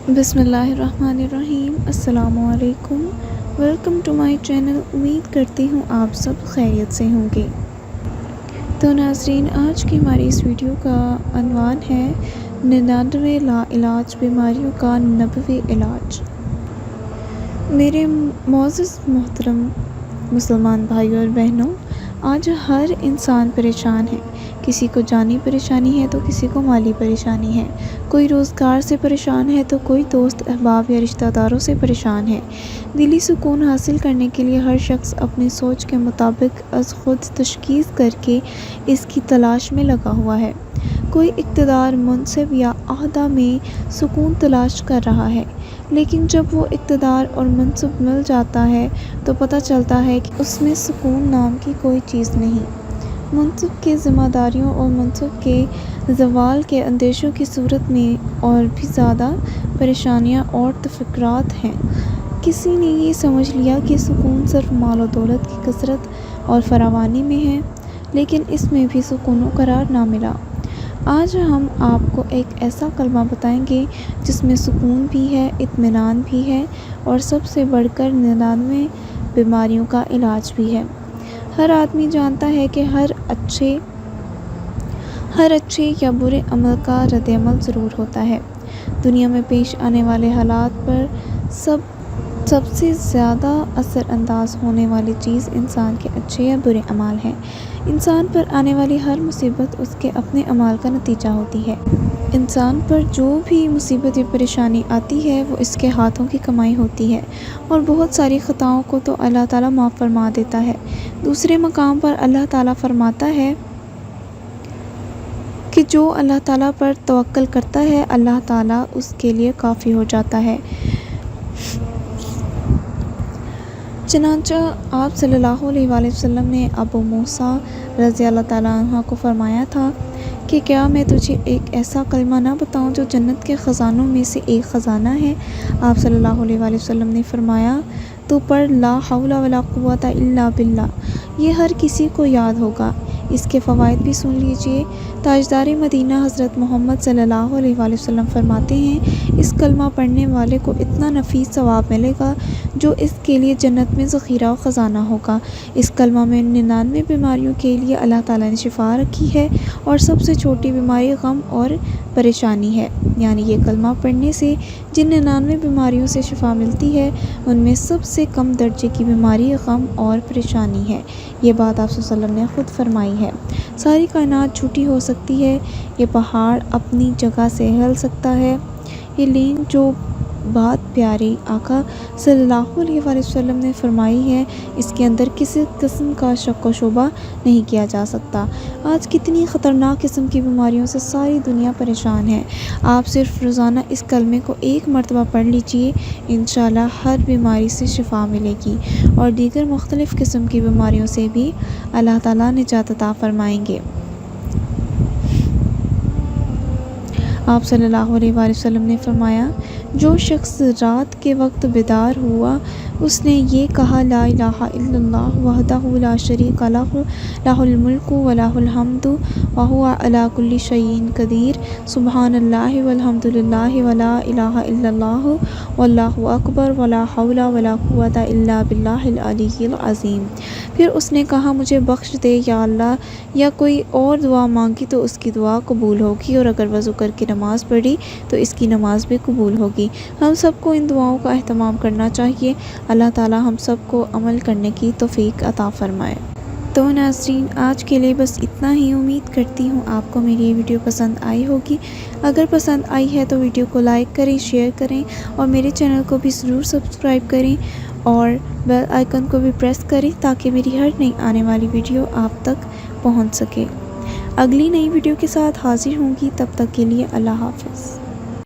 بسم اللہ الرحمن الرحیم۔ السلام علیکم، ویلکم ٹو مائی چینل۔ امید کرتی ہوں آپ سب خیریت سے ہوں گے۔ تو ناظرین، آج کی ہماری اس ویڈیو کا عنوان ہے 99 لا علاج بیماریوں کا نبوی علاج۔ میرے معزز محترم مسلمان بھائیوں اور بہنوں، آج ہر انسان پریشان ہے۔ کسی کو جانی پریشانی ہے تو کسی کو مالی پریشانی ہے، کوئی روزگار سے پریشان ہے تو کوئی دوست احباب یا رشتہ داروں سے پریشان ہے۔ دلی سکون حاصل کرنے کے لیے ہر شخص اپنی سوچ کے مطابق از خود تشخیص کر کے اس کی تلاش میں لگا ہوا ہے۔ کوئی اقتدار، منصب یا عہدہ میں سکون تلاش کر رہا ہے، لیکن جب وہ اقتدار اور منصب مل جاتا ہے تو پتہ چلتا ہے کہ اس میں سکون نام کی کوئی چیز نہیں۔ منصب کی ذمہ داریوں اور منصب کے زوال کے اندیشوں کی صورت میں اور بھی زیادہ پریشانیاں اور تفکرات ہیں۔ کسی نے یہ سمجھ لیا کہ سکون صرف مال و دولت کی کثرت اور فراوانی میں ہے، لیکن اس میں بھی سکون و قرار نہ ملا۔ آج ہم آپ کو ایک ایسا کلمہ بتائیں گے جس میں سکون بھی ہے، اطمینان بھی ہے اور سب سے بڑھ کر 99 بیماریوں کا علاج بھی ہے۔ ہر آدمی جانتا ہے کہ ہر اچھے یا برے عمل کا رد عمل ضرور ہوتا ہے۔ دنیا میں پیش آنے والے حالات پر سب سے زیادہ اثر انداز ہونے والی چیز انسان کے اچھے یا برے اعمال ہیں۔ انسان پر آنے والی ہر مصیبت اس کے اپنے اعمال کا نتیجہ ہوتی ہے۔ انسان پر جو بھی مصیبت یا پریشانی آتی ہے وہ اس کے ہاتھوں کی کمائی ہوتی ہے، اور بہت ساری خطاؤں کو تو اللہ تعالیٰ معاف فرما دیتا ہے۔ دوسرے مقام پر اللہ تعالیٰ فرماتا ہے کہ جو اللہ تعالیٰ پر توکل کرتا ہے اللہ تعالیٰ اس کے لیے کافی ہو جاتا ہے۔ چنانچہ آپ صلی اللہ علیہ وآلہ وسلم نے ابو موسیٰ رضی اللہ تعالیٰ عنہ کو فرمایا تھا کہ کیا میں تجھے ایک ایسا کلمہ نہ بتاؤں جو جنت کے خزانوں میں سے ایک خزانہ ہے؟ آپ صلی اللہ علیہ وآلہ وسلم نے فرمایا، تو پڑھ لا حول ولا قوت الا باللہ۔ یہ ہر کسی کو یاد ہوگا۔ اس کے فوائد بھی سن لیجئے۔ تاجدار مدینہ حضرت محمد صلی اللہ علیہ وآلہ وسلم فرماتے ہیں، اس کلمہ پڑھنے والے کو اتنا نفیس ثواب ملے گا جو اس کے لیے جنت میں ذخیرہ و خزانہ ہوگا۔ اس کلمہ میں 99 بیماریوں کے لیے اللہ تعالیٰ نے شفا رکھی ہے، اور سب سے چھوٹی بیماری غم اور پریشانی ہے۔ یعنی یہ کلمہ پڑھنے سے جن 99 بیماریوں سے شفا ملتی ہے ان میں سب سے کم درجے کی بیماری غم اور پریشانی ہے۔ یہ بات آپ صلی اللہ علیہ وسلم نے خود فرمائی ہے۔ ساری کائنات جھوٹی ہو سکتی ہے، یہ پہاڑ اپنی جگہ سے ہل سکتا ہے، یہ لیکن جو بات پیارے آقا صلی اللہ علیہ وآلہ وسلم نے فرمائی ہے اس کے اندر کسی قسم کا شک و شبہ نہیں کیا جا سکتا۔ آج کتنی خطرناک قسم کی بیماریوں سے ساری دنیا پریشان ہے۔ آپ صرف روزانہ اس کلمے کو ایک مرتبہ پڑھ لیجئے، انشاءاللہ ہر بیماری سے شفا ملے گی، اور دیگر مختلف قسم کی بیماریوں سے بھی اللہ تعالیٰ نجات عطا فرمائیں گے۔ آپ صلی اللہ علیہ وآلہ وسلم نے فرمایا، جو شخص رات کے وقت بیدار ہوا اس نے یہ کہا، لا الہ الا اللہ وحدہ لا شریک لہ لہ الملک و لہ الحمد وہو علی کل شیء قدیر، سبحان اللہ والحمد للہ ولا الہ الا اللہ واللہ اکبر ولا حول ولا قوت الا باللہ العلی العظیم۔ پھر اس نے کہا، مجھے بخش دے یا اللہ، یا کوئی اور دعا مانگی تو اس کی دعا قبول ہوگی، اور اگر وضو کر کے نماز پڑھی تو اس کی نماز بھی قبول ہوگی۔ ہم سب کو ان دعاؤں کا اہتمام کرنا چاہیے۔ اللہ تعالیٰ ہم سب کو عمل کرنے کی توفیق عطا فرمائے۔ تو ناظرین، آج کے لیے بس اتنا ہی۔ امید کرتی ہوں آپ کو میری یہ ویڈیو پسند آئی ہوگی۔ اگر پسند آئی ہے تو ویڈیو کو لائک کریں، شیئر کریں، اور میرے چینل کو بھی ضرور سبسکرائب کریں، اور بیل آئیکن کو بھی پریس کریں تاکہ میری ہر نئی آنے والی ویڈیو آپ تک پہنچ سکے۔ اگلی نئی ویڈیو کے ساتھ حاضر ہوں گی، تب تک کے لیے اللہ حافظ۔